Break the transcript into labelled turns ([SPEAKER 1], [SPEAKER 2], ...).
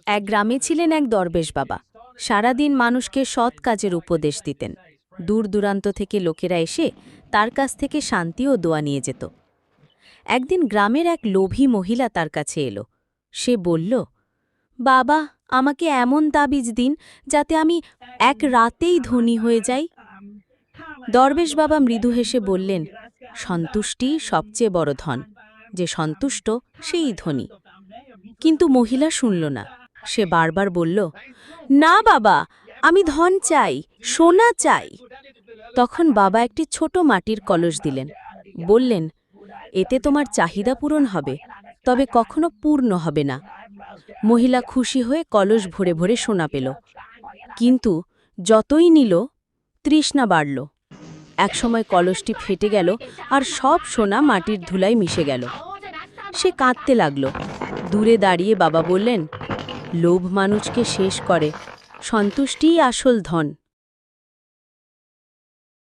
[SPEAKER 1] এক গ্রামে ছিলেন এক দরবেশ বাবা। সারাদিন মানুষকে সৎ কাজের উপদেশ দিতেন। দূর দূরান্ত থেকে লোকেরা এসে তার কাছ থেকে শান্তি ও দোয়া নিয়ে যেত। একদিন গ্রামের এক লোভী মহিলা তার কাছে এলো। সে বলল, বাবা, আমাকে এমন তাবিজ দিন যাতে আমি এক রাতেই ধনী হয়ে যাই। দরবেশ বাবা মৃদু হেসে বললেন, সন্তুষ্টি সবচেয়ে বড় ধন। যে সন্তুষ্ট সেই ধনী। কিন্তু মহিলা শুনল না। সে বারবার বলল, না বাবা, আমি ধন চাই, সোনা চাই। তখন বাবা একটি ছোট মাটির কলস দিলেন। বললেন, এতে তোমার চাহিদা পূরণ হবে, তবে কখনো পূর্ণ হবে না। মহিলা খুশি হয়ে কলস ভরে ভরে সোনা পেল। কিন্তু যতই নিল, তৃষ্ণা বাড়ল। একসময় কলসটি ফেটে গেল আর সব সোনা মাটির ধুলায় মিশে গেল। সে কাঁদতে লাগল। দূরে দাঁড়িয়ে বাবা বললেন, লোভ মানুষকে শেষ করে, সন্তুষ্টিই আসল ধন।